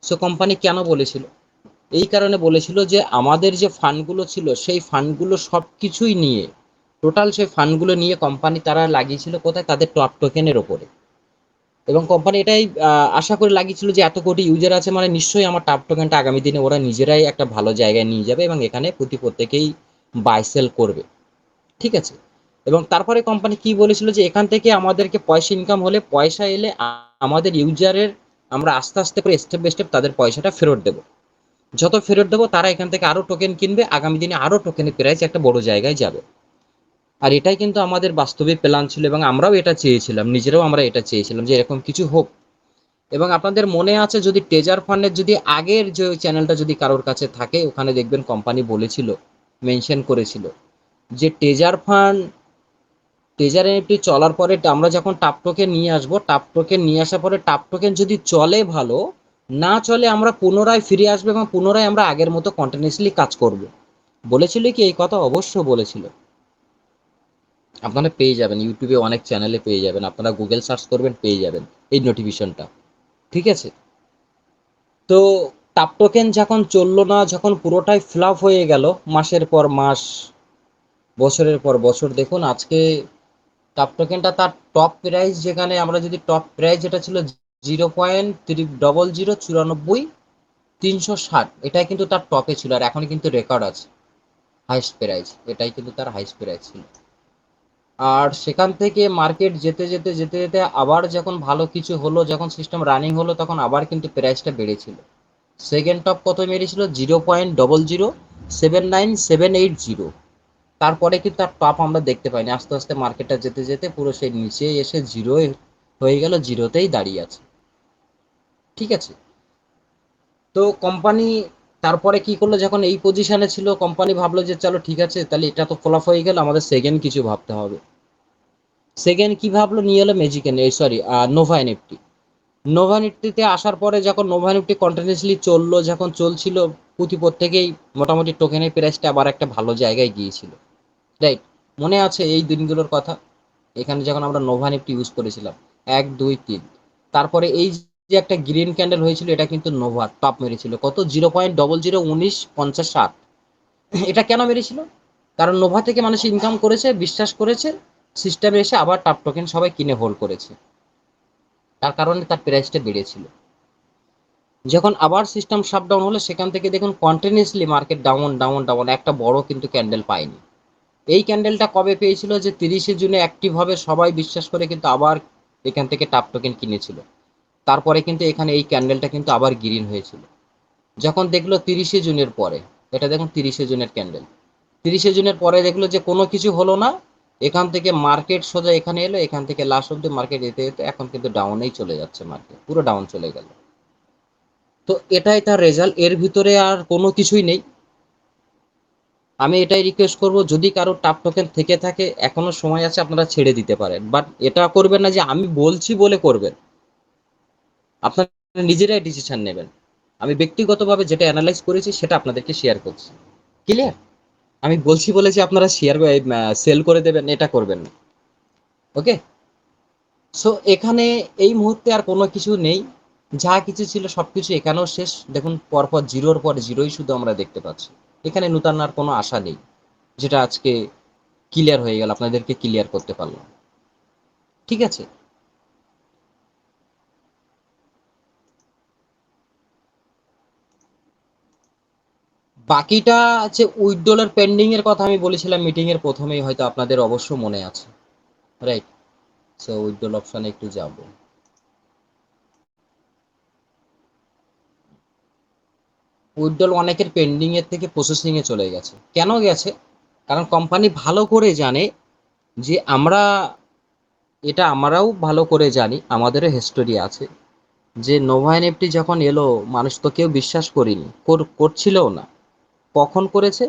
সো কোম্পানি কেন বলেছিল? এই কারণে বলেছিল যে আমাদের যে ফান্ডগুলো ছিল সেই ফান্ডগুলো সব কিছুই নিয়ে, টোটাল সেই ফান্ডগুলো নিয়ে কোম্পানি তারা লাগিয়েছিল কোথায়? তাদের টপ টোকেনের ওপরে। এবং কোম্পানি এটাই আশা করে লাগিয়েছিল যে এত কোটি ইউজার আছে মানে নিশ্চয়ই আমার টপ টোকেনটা আগামী দিনে ওরা নিজেরাই একটা ভালো জায়গায় নিয়ে যাবে এবং এখানে প্রত্যেকেই বাই সেল করবে, ঠিক আছে? এবং তারপরে কোম্পানি কি বলেছিল যে এখান থেকে আমাদেরকে পয়সা ইনকাম হলে, পয়সা এলে আমাদের ইউজারের আমরা আস্তে আস্তে করে স্টেপ বাই স্টেপ তাদের পয়সাটা ফেরত দেবো। যত ফেরত দেবো তারা এখান থেকে আরো টোকেন কিনবে, আগামী দিনে আরো টোকেনের প্রাইস একটা বড় জায়গায় যাবে। আর এটাই কিন্তু আমাদের বাস্তবিক প্ল্যান ছিল এবং আমরাও এটা চেয়েছিলাম, নিজেরাও আমরা এটা চেয়েছিলাম যে এরকম কিছু হোক। এবং আপনাদের মনে আছে যদি ট্রেজার ফান্ডের যদি আগের যে চ্যানেলটা যদি কারোর কাছে থাকে, ওখানে দেখবেন কোম্পানি বলেছিল, মেনশন করেছিল যে ট্রেজার এনএফটি চলার পরে আমরা যখন টাপ টোকেন নিয়ে আসবো, টাপ টোকেন নিয়ে আসার পরে টাপ টোকেন যদি চলে ভালো, না চলে আমরা পুনরায় ফিরে আসবো এবং পুনরায় আমরা আগের মতো কন্টিনিউসলি কাজ করব। বলেছিল কি এই কথা? অবশ্য বলেছিল। আপনারা পেয়ে যাবেন ইউটিউবে, অনেক চ্যানেলে পেয়ে যাবেন, আপনারা গুগল সার্চ করবেন পেয়ে যাবেন এই নোটিফিকেশনটা, ঠিক আছে? তো টাপ টোকেন যখন চললো না, যখন পুরোটাই ফ্লপ হয়ে গেল, মাসের পর মাস, বছরের পর বছর, দেখুন আজকে টাপ টোকেনটা তার টপ প্রাইস, যেখানে আমরা যদি টপ প্রাইস যেটা ছিল 0.0094 360, এটাই কিন্তু তার টপে ছিল আর এখন কিন্তু রেকর্ড আছে হাইস্ট প্রাইস, এটাই কিন্তু তার হাইস্ট প্রাইস ছিল। আর সেখান থেকে মার্কেট যেতে যেতে যেতে যেতে আবার যখন ভালো কিছু হলো, যখন সিস্টেম রানিং হলো, তখন আবার কিন্তু প্রাইসটা বেড়েছিল। সেকেন্ড টপ কত মেরেছিল? 0.0079780। তারপরে কিন্তু তার টপ আমরা দেখতে পাইনি, আস্তে আস্তে মার্কেটটা যেতে যেতে পুরো সেই নিচে এসে জিরো হয়ে গেল, জিরোতেই দাঁড়িয়ে আছে, ঠিক আছে? তো কোম্পানি তারপরে কি করলো, যখন এই পজিশনে ছিল কোম্পানি ভাবলো যে চলো ঠিক আছে, তাহলে এটা তো ফ্লপ হয়ে গেল, আমাদের সেকেন্ড কিছু ভাবতে হবে। সেকেন্ড কি ভাবলো? নিয়ে এলো magic sorry Nova NFT. Nova নিফটিতে আসার পরে যখন নোভা নিফটি কন্টিনিউসলি চললো, যখন চলছিল, প্রত্যেকেই মোটামুটি টোকেনের প্রাইসটা আবার একটা ভালো জায়গায় গিয়েছিল, রাইট? মনে আছে এই দিনগুলোর কথা, এখানে যখন আমরা নোভা নিফটি ইউজ করেছিলাম 1 2 3। তারপরে এই যে একটা গ্রিন ক্যান্ডেল হয়েছিল, এটা কিন্তু নোভা টপ মেরেছিল কত? 0.001957। এটা কেন মেরেছিল? কারণ নোভা থেকে মানুষ ইনকাম করেছে, বিশ্বাস করেছে, সিস্টেমে এসে আবার টপ টোকেন সবাই কিনে হোল্ড করেছে, তার কারণে তার প্রাইসটা বেড়েছিল। যখন আবার সিস্টেম শাটডাউন হলো, সেখান থেকে দেখুন continuously market down down down, একটা বড় কিন্তু ক্যান্ডেল পায়নি। এই ক্যান্ডেলটা কবে পেয়েছিল? যে 30শে জুনে অ্যাক্টিভ হবে সবাই বিশ্বাস করে কিন্তু আবার এখান থেকে টাপ টোকেন কিনেছিল। তারপরে কিন্তু এখানে এই ক্যান্ডেলটা কিন্তু আবার গ্রিন হয়েছিল। যখন দেখলো 30শে জুনের পরে, এটা দেখুন 30শে জুনের ক্যান্ডেল, 30শে জুনের পরে দেখলো যে কোনো কিছু হলো না, এখান থেকে মার্কেট সোজা এখানে এলো, এখান থেকে লাস্ট অব্দি মার্কেট যেতে যেতে এখন কিন্তু ডাউনেই চলে যাচ্ছে, মার্কেট পুরো ডাউন চলে গেল। তো এটাই তার রেজাল্ট, এর ভিতরে আর কোনো কিছুই নেই। আমি এটাই রিকোয়েস্ট করব, যদি কারো টাপ টোকেন থেকে থাকে এখনো সময় আছে, আপনারা ছেড়ে দিতে পারেন, বাট এটা করবেন না যে আমি বলছি বলে করবেন, আপনারা নিজেরাই ডিসিশন নেবেন। আমি ব্যক্তিগতভাবে যেটা অ্যানালাইজ করেছি সেটা আপনাদেরকে শেয়ার করছি, ক্লিয়ার? আমি বলছি বলে যে আপনারা শেয়ার সেল করে দেবেন, এটা করবেন না, ওকে? সো এখানে এই মুহূর্তে আর কোনো কিছু নেই, যা কিছু ছিল সব কিছু এখানেও শেষ। দেখুন পরপর জিরোর পর জিরোই শুধু আমরা দেখতে পাচ্ছি, এখানে নূতন আর কোনো আশা নেই, যেটা আজকে ক্লিয়ার হয়ে গেল, আপনাদেরকে ক্লিয়ার করতে পারলাম, ঠিক আছে? বাকিটা যে উইথড্রলের পেন্ডিং এর কথা আমি বলেছিলাম মিটিং এর প্রথমেই, হয়তো আপনাদের অবশ্য মনে আছে, রাইট? সো উইথড্রল অপশনে একটু যাব। উইথড্রল অনেকের পেন্ডিং এর থেকে প্রসেসিং এ চলে গেছে। কেন গেছে? কারণ কোম্পানি ভালো করে জানে যে এটা আমরাও ভালো করে জানি, আমাদেরও হিস্টোরি আছে, যে নোভা এনএফটি যখন এলো মানুষ তো কেউ বিশ্বাস করেনি, করছিলও না। কখন করেছে?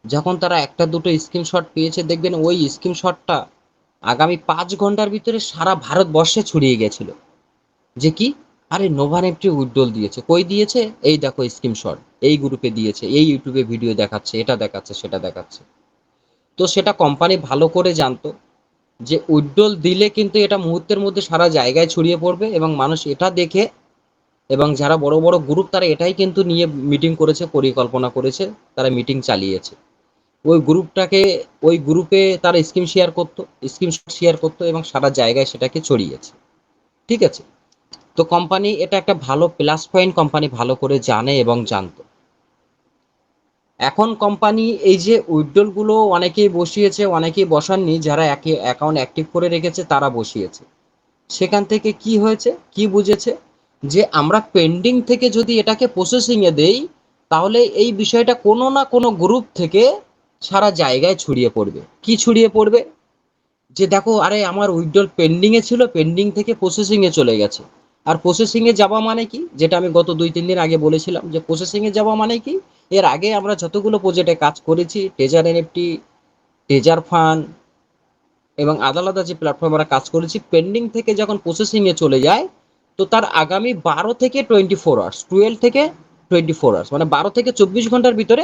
যখন তারা একটা দুটো স্ক্রিনশট পেয়েছে, দেখবেন ওই স্ক্রিনশটটা আগামী 5 ঘন্টার ভিতরে সারা ভারতবর্ষে ছড়িয়ে গেছিল। যে কি, আরে নোভা নেফটি উইথড্রল দিয়েছে, কই দিয়েছে, এই দেখো স্ক্রিনশট, এই গ্রুপে দিয়েছে, এই ইউটিউবে ভিডিও দেখাচ্ছে, এটা দেখাচ্ছে, সেটা দেখাচ্ছে। তো সেটা কোম্পানি ভালো করে জানতো যে উইথড্রল দিলে কিন্তু এটা মুহূর্তের মধ্যে সারা জায়গায় ছড়িয়ে পড়বে, এবং মানুষ এটা দেখে, এবং যারা বড় বড় গ্রুপ তারা এটাই কিন্তু নিয়ে মিটিং করেছে, পরিকল্পনা করেছে, তারা মিটিং চালিয়েছে। ওই গ্রুপে তারা স্ক্রিনশট শেয়ার করতো এবং সারা জায়গায় সেটাকে ছড়িয়েছে। ঠিক আছে? তো কোম্পানি এটা একটা ভালো প্লাস পয়েন্ট, কোম্পানি ভালো করে জানে এবং জানতো। এখন কোম্পানি এই যে উইথড্রল গুলো অনেকেই বসিয়েছে, অনেকেই বসাননি, যারা অ্যাকাউন্ট অ্যাক্টিভ করে রেখেছে তারা বসিয়েছে। সেখান থেকে কি হয়েছে, কি বুঝেছে, যে আমরা পেন্ডিং থেকে যদি এটাকে প্রসেসিং এ দেই, তাহলে এই বিষয়টা কোনো না কোনো গ্রুপ থেকে সারা জায়গায় ছড়িয়ে পড়বে। কি ছড়িয়ে পড়বে? যে দেখো, আরে আমার উইথড্রল পেন্ডিং এ ছিল, পেন্ডিং থেকে প্রসেসিং এ চলে গেছে। আর প্রসেসিং এ যাওয়া মানে কি, যেটা আমি গত 2-3 দিন আগে বলেছিলাম, যে প্রসেসিং এ যাওয়া মানে কি, এর আগে আমরা যতগুলো প্রজেক্টে কাজ করেছি, টেজার এনএফটি, টেজার ফান্ড এবং আলাদা আলাদা যে প্ল্যাটফর্ম আমরা কাজ করেছি, পেন্ডিং থেকে যখন প্রসেসিং এ চলে যায়, তো তার আগামী 12 থেকে 24 আওয়ার্স, 12 থেকে 24 আওয়ার্স, মানে 12 থেকে 24 ঘন্টার ভিতরে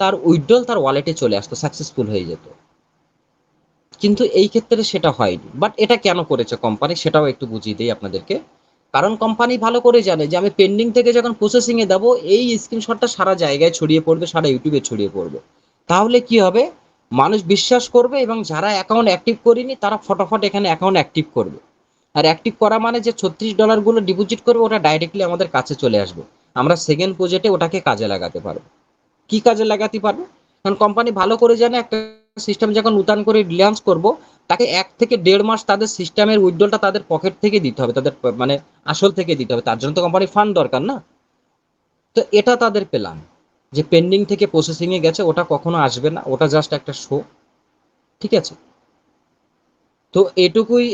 তার উইথড্রল তার ওয়ালেটে চলে আসতো, সাকসেসফুল হয়ে যেত। কিন্তু এই ক্ষেত্রে সেটা হয়নি। বাট এটা কেন করেছে কোম্পানি, সেটাও একটু বুঝিয়ে দিই আপনাদেরকে। কারণ কোম্পানি ভালো করে জানে যে আমি পেন্ডিং থেকে যখন প্রসেসিং এ দেবো, এই স্ক্রিনশটটা সারা জায়গায় ছড়িয়ে পড়বে, সারা ইউটিউবে ছড়িয়ে পড়বে। তাহলে কি হবে, মানুষ বিশ্বাস করবে, এবং যারা অ্যাকাউন্ট অ্যাক্টিভ করেনি তারা ফটাফট এখানে অ্যাকাউন্ট অ্যাক্টিভ করবে। আর অ্যাক্টিভ করা মানে যে $36 ডিপোজিট করবে, ওটা ডাইরেক্টলি আমাদের কাছে চলে আসবে। আমরা সেকেন্ড প্রজেক্টে ওটাকে কাজে লাগাতে পারবো। কি কাজে লাগাতে পারবো? কারণ কোম্পানি ভালো করে জানে একটা সিস্টেম যখন নতুন করে রিলঞ্চ করব, তাকে 1 থেকে 1.5 মাস তাদের সিস্টেমের উইথড্রলটা তাদের পকেট থেকে দিতে হবে, তাদের মানে আসল থেকে দিতে হবে। তার জন্য তো কোম্পানি ফান্ড দরকার না? তো এটা তাদের প্ল্যান, যে পেন্ডিং থেকে প্রসেসিং এ গেছে, ওটা কখনো আসবে না, ওটা জাস্ট একটা শো। ঠিক আছে? তো এটুকুই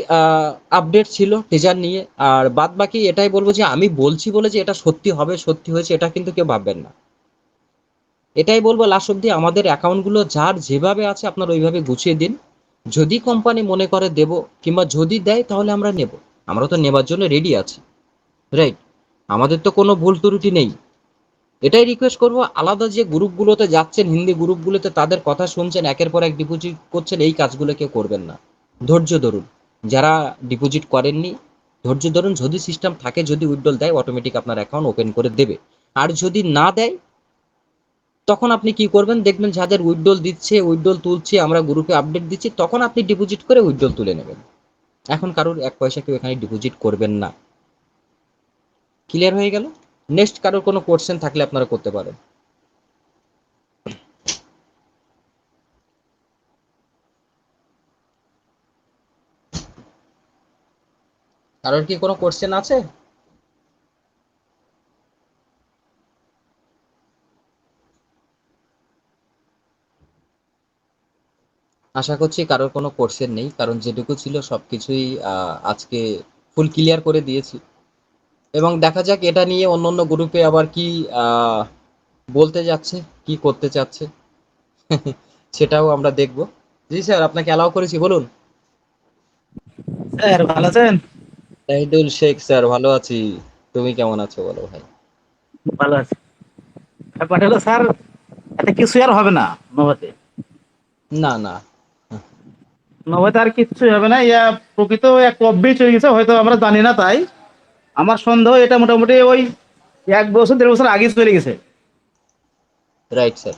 আপডেট ছিল টিজার নিয়ে। আর বাদ বাকি এটাই বলবো, যে আমি বলছি বলে যে এটা সত্যি হবে, সত্যি হয়েছে, এটা কিন্তু কেউ ভাববেন না। এটাই বলবো লাস্ট অব্দি, আমাদের অ্যাকাউন্টগুলো যার যেভাবে আছে আপনারা ওইভাবে গুছিয়ে দিন। যদি কোম্পানি মনে করে দেব, কিংবা যদি দেয়, তাহলে আমরা নেব। আমরা তো নেবার জন্য রেডি আছি, রাইট? আমাদের তো কোনো ভুল ত্রুটি নেই। এটাই রিকোয়েস্ট করবো, আলাদা যে গ্রুপগুলোতে যাচ্ছেন, হিন্দি গ্রুপগুলোতে তাদের কথা শুনছেন, একের পর এক ডিপোজিট করছেন, এই কাজগুলো কেউ করবেন না। ধৈর্য ধরুন। যারা ডিপোজিট করেননি, ধৈর্য ধরুন। যদি সিস্টেম থাকে, যদি উইথড্রল দেয়, অটোমেটিক আপনার অ্যাকাউন্ট ওপেন করে দেবে। আর যদি না দেয়, তখন আপনি কি করবেন, দেখবেন যাদের উইথড্রল দিচ্ছে, উইথড্রল তুলছে, আমরা গ্রুপে আপডেট দিচ্ছি, তখন আপনি ডিপোজিট করে উইথড্রল তুলে নেবেন। এখন কারোর 1 পয়সা কেউ এখানে ডিপোজিট করবেন না। ক্লিয়ার হয়ে গেল? নেক্সট কারোর কোনো কোশ্চেন থাকলে আপনারা করতে পারেন। কারোর কি কোনো কোশ্চেন আছে? আশা করছি কারোর কোনো কোশ্চেন নেই, কারণ যেটুকু ছিল সবকিছুই আজকে ফুল ক্লিয়ার করে দিয়েছি। এবং দেখা যাক এটা নিয়ে অন্য অন্য গ্রুপে আবার কি আহ, বলতে যাচ্ছে, কি করতে চাচ্ছে, সেটাও আমরা দেখব। জি স্যার, আপনাকে অ্যালাউ করেছি, বলুন। স্যার ভালো আছেন? শাহিদুল শেখ স্যার, ভালো আছি। তুমি কেমন আছো বলো ভাই? ভালো আছি। ব্যাপারটা হলো স্যার, এতে কিছু আর হবে না নবাতে। না না। নবাতে আর কিচ্ছু হবে না, ইয়া প্রকৃত এক কব্বেই চলে গেছে, হয়তো আমরা জানি না। তাই আমার সন্দেহ এটা মোটামুটি ওই 1 বছর 1.5 বছর আগে চলে গেছে। Right sir.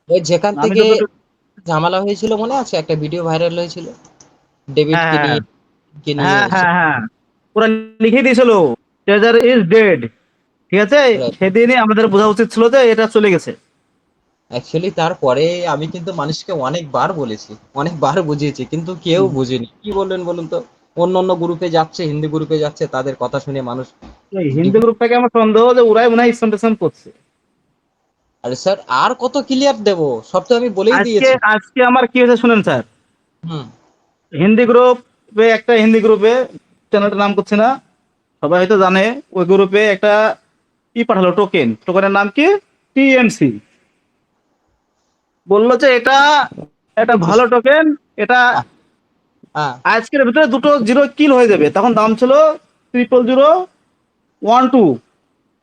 ওই যেখান আমি থেকে যতটুকু, ঝামেলা হয়েছিল মনে আছে, একটা ভিডিও ভাইরাল হয়েছিল ডেভিড কে হ্যাঁ নিয়ে, কে নিয়ে হ্যাঁ হ্যাঁ হ্যাঁ, ওরা লিখে দিয়েছিল ট্রেজার ইজ ডেড, ঠিক আছে, সেদিনই আমাদের বোঝা উচিত ছিল যে এটা চলে গেছে। অ্যাকচুয়ালি তারপরে আমি কিন্তু মানুষকে অনেকবার বলেছি, অনেকবার বুঝিয়েছি, কিন্তু কেউ বুঝেনি। কি বলবেন বলুন তো? অন্য অন্য গ্রুপে যাচ্ছে, হিন্দি গ্রুপে যাচ্ছে, তাদের কথা শুনে মানুষ এই হিন্দি ডিপ- গ্রুপটাকে আমার সন্দেহ যে ওরাই মনে হয় ইসলাম করছে। আরে স্যার, আর কত ক্লিয়ার দেবো? সব তো আমি বলেই আজকে দিয়েছি। আজকে আমার কি হয়েছে শুনেন স্যার, হুম। হিন্দি গ্রুপে একটা হিন্দি গ্রুপে, চ্যানেলটার নাম করছি না, সবাই হয়তো জানে, ওই গ্রুপে একটা পাঠালো টোকেনের নাম কি, টিএমসি। বললো যে এটা একটা ভালো টোকেন, এটা আহ, আহ, আজকের ভিতরে দুটো জিরো কিল হয়ে যাবে। তখন দাম ছিল 0012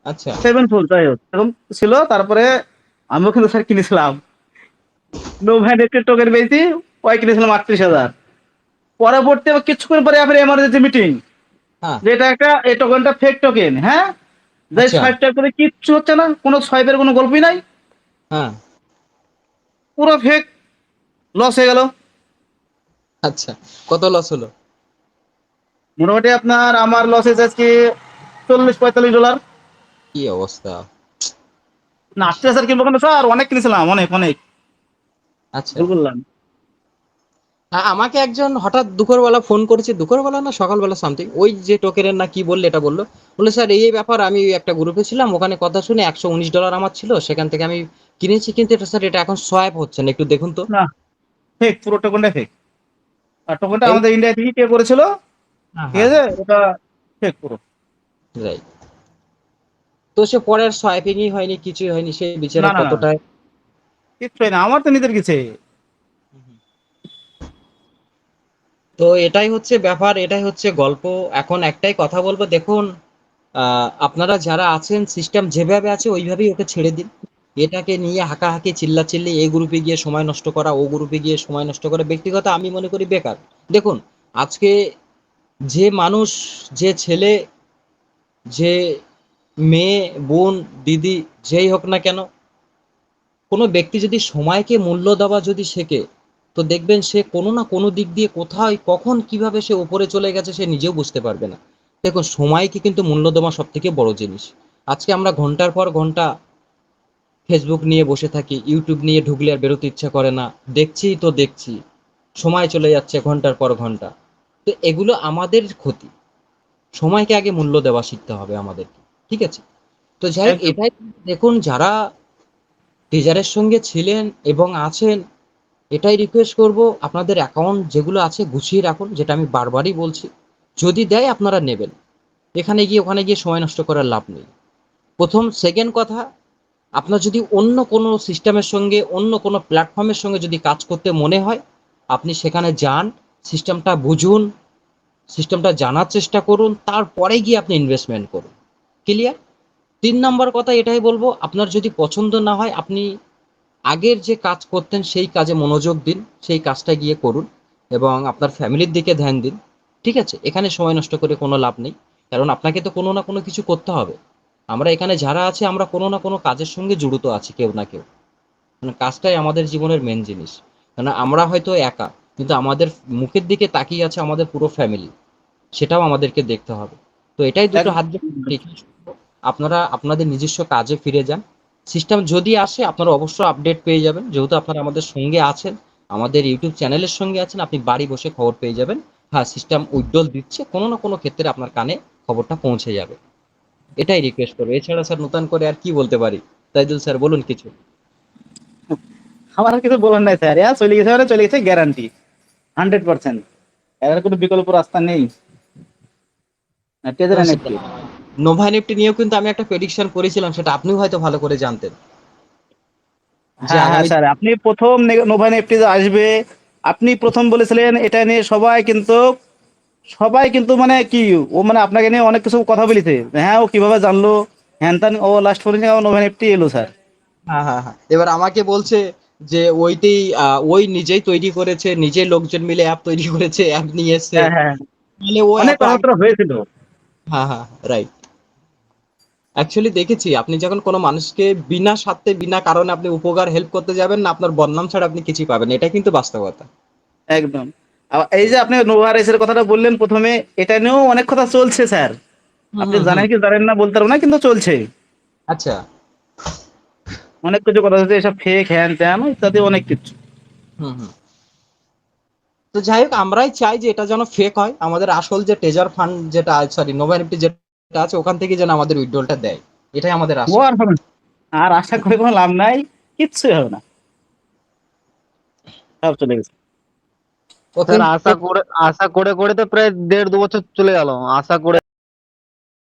আচ্ছা। 74, যাই হোক এরকম ছিল। তারপরে আমিও কিন্তু স্যার কিনেছিলাম, নো ভ্যালিডিটি টোকেন পেয়েছি, ওই কিনেছিলাম 38,000। পরবর্তী আবার কিছুক্ষণ পরে আবার এমার্জেন্সি মিটিং, হ্যাঁ। যে এটা একটা এই টোকেনটা ফেক টোকেন। হ্যাঁ, যে আচ্ছা। সোয়াইপটা করে কিচ্ছু হচ্ছে না, কোনো সোয়াইপের কোনো গল্পই নাই, হ্যাঁ। পুরো ফেক, লস হয়ে গেল। আচ্ছা, কত লস হলো? মোটামুটি আপনার আমার লস হয়েছে আজকে $40-45। কি অবস্থা! না, 38,000 কিনবো কেন স্যার, অনেক কিনেছিলাম, অনেক অনেক, আচ্ছা। ভুল করলাম। আমাকে একজন হঠাৎ দুপুরবেলা ফোন করেছে, দুপুরবেলা না সকালবেলা সামথিং, ওই যে টোকেনের না কি বললে এটা বললো। বলে স্যার এই এই ব্যাপার, আমি একটা গ্রুপে ছিলাম, ওখানে কথা শুনে $119 আমার ছিল, সেখান থেকে আমি কিনেছি, কিন্তু এটা স্যার এটা এখন সোয়াইপ হচ্ছে না, একটু দেখুন তো। না, ফেক, পুরো টোকেনটা ফেক। আর টোকেনটা এই। আমাদের ইন্ডিয়া থেকে কে করেছিল, হ্যাঁ, ঠিক হ্যাঁ, আছে, ওটা ফেক পুরো। রাইট। তো সে পরের সোয়াইপিংই হয়নি, কিছুই হয়নি, সে না বেচারা না না, কতটা। কিচ্ছু হয় না, আমার তো নিজের কিছু। তো এটাই হচ্ছে ব্যাপার, এটাই হচ্ছে গল্প। এখন একটাই কথা বলবো, দেখুন, আপনারা যারা আছেন, সিস্টেম যেভাবে আছে ওইভাবেই ওকে ছেড়ে দিন। এটাকে নিয়ে হাঁকাহাঁকি চিল্লাচিল্লি, এই গ্রুপে গিয়ে সময় নষ্ট করা, ও গ্রুপে গিয়ে সময় নষ্ট করা, ব্যক্তিগত আমি মনে করি বেকার। দেখুন, আজকে যে মানুষ, যে ছেলে, যে মেয়ে, বোন, দিদি, যেই হোক না কেন, কোনো ব্যক্তি যদি সময়কে মূল্য দেওয়া যদি শেখে, তো দেখবেন সে কোনো না কোনো দিক দিয়ে কোথায় কখন কিভাবে সে উপরে চলে গেছে সে নিজেও বুঝতে পারবে না। দেখুন, সময়কে কিন্তু মূল্য দেওয়া সব থেকে বড় জিনিস। আজকে আমরা ঘন্টার পর ঘন্টা ফেসবুক নিয়ে বসে থাকি, ইউটিউব নিয়ে ঢুকলে আর বেরোতে ইচ্ছা করে না, দেখছি তো দেখছি, সময় চলে যাচ্ছে ঘন্টার পর ঘন্টা। তো এগুলো আমাদের ক্ষতি। সময়কে আগে মূল্য দেওয়া শিখতে হবে আমাদেরকে, ঠিক আছে? তো যাই হোক, একদম। এটাই। দেখুন, যারা টিজারের সঙ্গে ছিলেন এবং আছেন, এটাই রিকোয়েস্ট করব, আপনাদের অ্যাকাউন্ট যেগুলো আছে গুছিয়ে রাখুন, যেটা আমি বারবারই বলছি। যদি দেয় আপনারা নেবেন, এখানে গিয়ে ওখানে গিয়ে সময় নষ্ট করার লাভ নেই। প্রথম। সেকেন্ড কথা, আপনার যদি অন্য কোনো সিস্টেমের সঙ্গে, অন্য কোনো প্ল্যাটফর্মের সঙ্গে যদি কাজ করতে মনে হয়, আপনি সেখানে যান, সিস্টেমটা বুঝুন, সিস্টেমটা জানার চেষ্টা করুন, তারপরে গিয়ে আপনি ইনভেস্টমেন্ট করুন। ক্লিয়ার? 3 নম্বর কথা এটাই বলবো, আপনার যদি পছন্দ না হয়, আপনি আগের যে কাজ করতেন সেই কাজে মনোযোগ দিন, সেই কাজটা গিয়ে করুন, এবং আপনার ফ্যামিলির দিকে ধ্যান দিন। ঠিক আছে? এখানে সময় নষ্ট করে কোনো লাভ নেই, কারণ আপনাকে তো কোনো না কোনো কিছু করতে হবে। আমরা এখানে যারা আছি, আমরা কোনো না কোনো কাজের সঙ্গে জড়িত আছি, কেউ না কেউ। মানে কাজটাই আমাদের জীবনের মেন জিনিস। কারণ আমরা হয়তো একা, কিন্তু আমাদের মুখের দিকে তাকিয়ে আছে আমাদের পুরো ফ্যামিলি, সেটাও আমাদেরকে দেখতে হবে। তো এটাই দুটো হাত দিয়ে একদম। আপনারা আপনাদের নিজস্ব কাজে ফিরে যান। সিস্টেম যদি আসে আপনারা অবশ্যই আপডেট পেয়ে যাবেন, যেহেতু আপনারা আমাদের সঙ্গে আছেন, আমাদের ইউটিউব চ্যানেলের সঙ্গে আছেন, আপনি বাড়ি বসে খবর পেয়ে যাবেন। হ্যাঁ, সিস্টেম উইথড্রল দিচ্ছে, কোনো না কোনো ক্ষেত্রে আপনার কানে খবরটা পৌঁছে যাবে। এটাই রিকোয়েস্ট করবো, এছাড়া স্যার নতুন করে আর কি বলতে পারি? তাইদুল স্যার, বলুন কিছু। আমার আর কিছু বলার নাই স্যার, চলে গেছে মানে চলে গেছে, গ্যারান্টি 100%। এর কোনো বিকল্প রাস্তা নেই। Taser NFT. নোভা নিফটি নিয়েও কিন্তু আমি একটা প্রেডিকশন করেছিলাম, সেটা আপনিও হয়তো ভালো করে জানতেন, যে হ্যাঁ হ্যাঁ আগামী। স্যার, আপনি প্রথম নোভা এনএফটি আসবে, আপনি প্রথম বলেছিলেন এটা নিয়ে, সবাই কিন্তু মানে কি, ও মানে আপনাকে নিয়ে অনেক কিছু কথা বলেছে। হ্যাঁ, ও কিভাবে জানলো, হ্যান ত্যান, ও লাস্ট পর্যন্ত নোভা এনএফটি এলো স্যার। হ্যাঁ, হ্যাঁ, হ্যাঁ, এবার আমাকে বলছে যে ওইটাই, ওই নিজেই তৈরি করেছে, নিজে লোকজন মিলে অ্যাপ তৈরি করেছে, অ্যাপ নিয়ে এসছে, হ্যাঁ হ্যাঁ, তাহলে ও অনেক এত আগে। কথাবার্তা হয়েছিল। হ্যাঁ, হ্যাঁ, রাইট। অ্যাকচুয়ালি দেখেছি, আপনি যখন কোনো মানুষকে বিনা স্বার্থে বিনা কারণে আপনি উপকার হেল্প করতে যাবেন না, আপনার বদনাম ছাড়া আপনি কিছুই পাবেন না। এটা কিন্তু বাস্তবতা। একদম। এই যে আপনি নোভা রেসের কথাটা বললেন প্রথমে, এটা নিয়েও অনেক কথা চলছে স্যার। হুম, আপনি হুম, হুম। জানেন কি জানেন না বলতে পারবো না, কিন্তু চলছে। আচ্ছা। অনেক কিছু কথা হচ্ছে এসব ফেক হ্যান ত্যান ইত্যাদি অনেক কিছু। হুম হুম। তো যাই হোক, আমরাই চাই যে এটা যেন ফেক হয়, আমাদের আসল যে ট্রেজার ফান্ড যেটা, সরি নোভা নিফটি যেটা আছে ওখান থেকে যেন আমাদের উইথড্রলটা দেয়, এটাই আমাদের ও আশা। আর হবে না। আর আশা করে কোনো লাভ নাই, কিচ্ছুই হবে না, সব চলে গেছে। ওকে। স্যার আশা করে করে তো প্রায় 1.5-2 বছর চলে গেল আশা করে